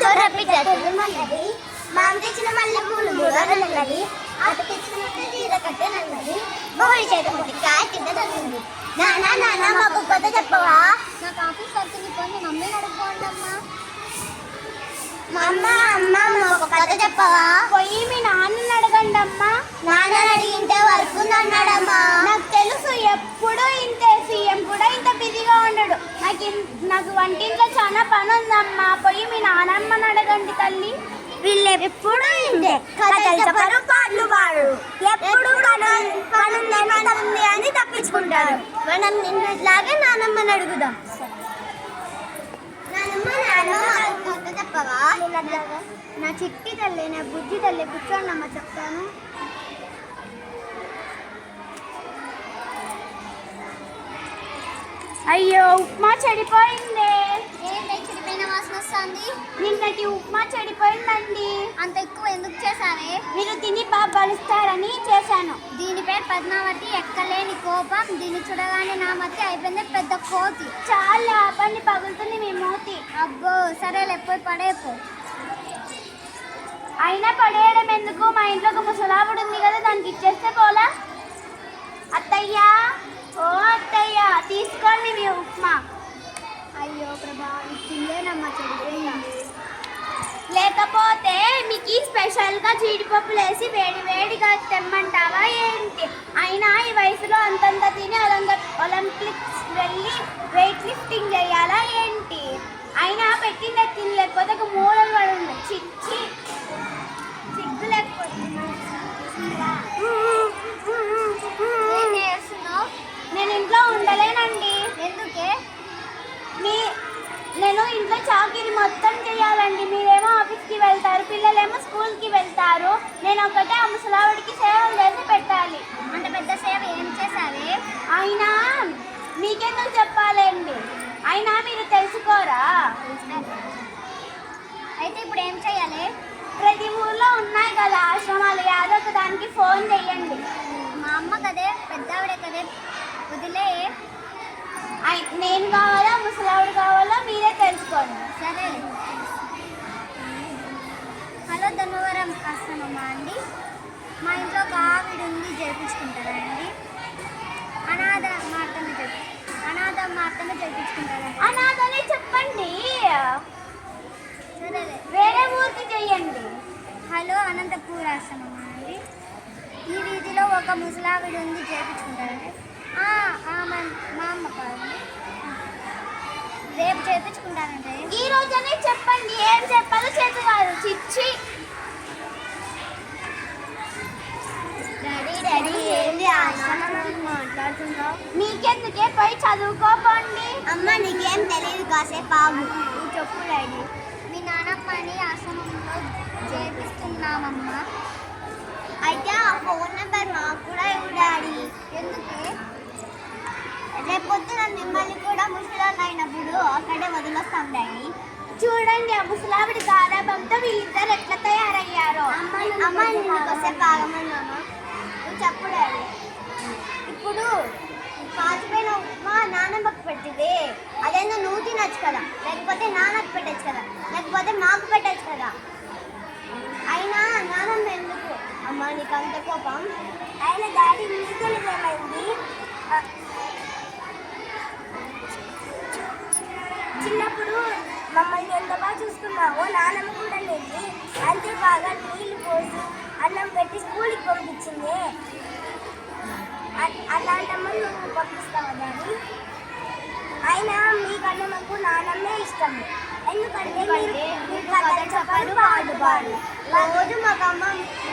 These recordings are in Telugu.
తొర్రమన్నది మామ తెచ్చిన మల్లె పూలు మూడన్నది అత తెచ్చిన చీర కట్టనన్నది బోడి చేత కొట్టి కాయ తిన్నదన్నది. నానా నాన్న మాకు కొత్త చెప్పవా? నాకు ఆఫీస్ వర్క్ పోయి మమ్మీని అడుగుకోండమ్మా. అమ్మ అమ్మ మాకు కథ చెప్పవా? పోయి మీ నాన్నని అడగండి అమ్మా. నాన్న అడిగింటే వర్క్ అన్నాడమ్మా. నాకు తెలుసు, ఎప్పుడు ఇంతే, సీఎం కూడా ఇంత బిజీగా ఉండడు. నాకు వంటింట్లో చాలా పని ఉందమ్మా. పోయి మీ నాన్నమ్మని అడగండి తల్లి. వీళ్ళు ఎప్పుడు ఇంతే, కథలు చెప్పరు, పాటలు పాడు, ఎప్పుడు పనుంది అని తప్పించుకుంటారు. మనం నిన్నట్లాగే నానమ్మని అడుగుదాం. చెప్పవా? నా చిట్టి తల్లి, నా బుజ్జి తల్లి, కూర్చోండమ్మ చెప్తాను. అయ్యో, ఉప్మా చెడిపోయింది. ఏంటి చెడిపోయిన వాసన వస్తుంది? నిన్నటి ఉప్మా చెడిపోయిందండి. అంత ఎక్కువ ఎందుకు చేశానే? మీరు తిని బలుస్తారని చేశాను. దీని పేరు పద్మావతి, ఎక్కలేని కోపం. దీన్ని చూడగానే నా మధ్య అయిపోయింది పెద్ద కోతి. చాలా పని పగులుతుంది మీ మూతి. అబ్బో సరేలే, పోయి పడేపో. అయినా పడేయడం ఎందుకు? మా ఇంట్లో ఒక ముసలావిడ ఉంది కదా, దానికి ఇచ్చేస్తే పోలా? అత్తయ్యా, ఓ అత్తయ్య, తీసుకోండి మీ ఉప్మా. అయ్యో ప్రభా, తినలేనమ్మా, చెడిపోయింది. లేకపోతే మీకు స్పెషల్గా జీడిపప్పులు వేసి వేడిగా తెమ్మంటావా ఏంటి? అయినా ఈ వయసులో అంతంత తిని ఒలింపిక్స్ వెళ్ళి వెయిట్ లిఫ్టింగ్ చేయాలా ఏంటి? అయినా పెట్టిందే తినలేకపోతే ఒక మూలలు పడి ఉంది. చిచ్చి, సిగ్గు లేకపోతే. నేను ఇంట్లో ఉండలేనండి. ఎందుకే? నేను ఇంట్లో చాకిరి మొత్తం చేయాలండి. మీరేమో ఆఫీస్కి వెళ్తారు, పిల్లలేమో స్కూల్కి వెళ్తారు. నేను ఒకటే ఆ ముసలావిడికి సేవలు చేసి పెట్టాలి. అంత పెద్ద సేవ ఏం చేశావే? అయినా మీకెందుకు చెప్పాలండి? అయినా మీరు తెలుసుకోరా? అయితే ఇప్పుడు ఏం చేయాలి? ప్రతి ఊర్లో ఉన్నాయి కదా ఆశ్రమాలు, యాదో ఒక దానికి ఫోన్ చేయండి. మా అమ్మ కదే, పెద్దావిడే కదే, వదిలే. నేను కావాలా, ముసలావిడ కావాలా, మీరే తెలుసుకోండి. సరే. హలో, ధర్మవరం ఆశ్రమమ్మా అండి? మా ఇంట్లో ఒక ఆవిడ ఉంది, చేయించుకుంటారా అండి? అనాథ మాత్రమే చేయించుకుంటారా? అనాథనే చెప్పండి. సరేలే, వేరే ఊరికి చెయ్యండి. హలో, అనంతపూర్ ఆశ్రమమ్మా అండి? ఈ వీధిలో ఒక ముసలావిడ ఉంది, చేయించుకుంటారండి? మా అమ్మ కాదు, రేపు చేయించుకుంటానండి. ఈ రోజనే చెప్పండి, ఏం చెప్పాలో చేతి కాదు. చిచ్చి. డాడీ ఏంటి మాట్లాడుతున్నావు? మీకెందుకే, పోయి చదువుకోపోండి. అమ్మ నీకేం తెలియదు, కాసేపు ఆగు. నువ్వు చెప్పు డాడీ. మీ నాన్నమ్మని ఆశ్రమంలో చేపిస్తున్నామమ్మా. అయితే ఆ ఫోన్ నెంబర్ మాకు కూడా ఇవ్వు డాడీ. ఎందుకే? రేపొద్దున మిమ్మల్ని కూడా ముసలాళ్ళు అయినప్పుడు అక్కడే వదిలేస్తాం డాడీ. చూడండి, ఆ ముసలావిడి గారాబంతో వీళ్ళిద్దరు ఎట్లా తయారయ్యారో. అమ్మ నిన్ను కాసేపు ఆగమన్నామా? నువ్వు చెప్పు డాడీ. ఇప్పుడు పాచిపోయిన ఉప్మా నాన్నమ్మకు పెట్టింది, అదేందో నువ్వు తినచ్చు కదా, లేకపోతే నాన్నకు పెట్టచ్చు కదా, లేకపోతే మాకు పెట్టచ్చు కదా. అయినా నాన్నమ్మ ఎందుకు అమ్మ నీకు అంత కోపం? ఆయన డాడీ మీకు తెలియజేమైంది? చిన్నప్పుడు మమ్మల్ని ఎంత బాగా చూసుకున్నావో నాన్నమ్మ కూడా వెళ్ళి అంతే బాగా నీళ్లు పోసి అన్నం పెట్టి స్కూల్కి పంపించింది. అలాంటమ్మని నువ్వు పంపిస్తావా డాడీ? అయినా మీకు అన్నమ్మకు నాన్నమ్మే ఇష్టం. ఎందుకంటే మీరు కథలు చెప్పారు, పాటలు పాడు. రోజు మాకు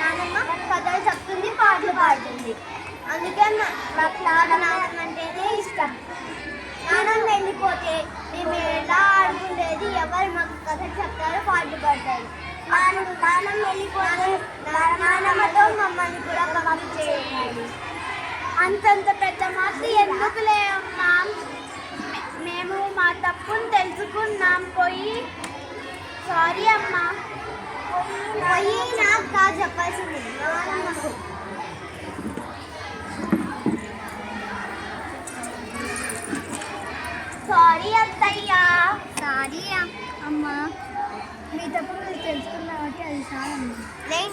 నాన్నమ్మ కథలు చెప్తుంది, పాటలు పాడుతుంది. అందుకే మాకు నాన్నమ్మ అంటేనే ఇష్టం. నాన్నమ్మ వెళ్ళిపోతే మేము ఎలా ఆడుకుండేది, ఎవరు మాకు కథలు చెప్తారో, పాటలు పాడతారు. నాన్నమ్మ వెళ్ళిపోతే నాన్నమ్మతో మమ్మల్ని కూడా పంపించేయాలి. అంతంత పెద్ద మాటలు ఎందుకులే అమ్మా. మేము మా తప్పును తెలుసుకున్నాం. పోయి సారీ అమ్మా. పోయి నాకు కాదు చెప్పాల్సింది, నాన్నమ్మకు. సారీ అత్తయ్య. సారీ అమ్మా. మీ తప్పుడు మీరు తెలుసుకున్నా కాబట్టి అది చాలా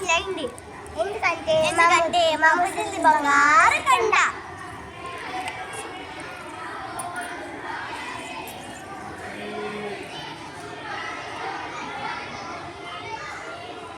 లేండి ఎందుకంటే మా పుట్టింది బంగారు కొండ.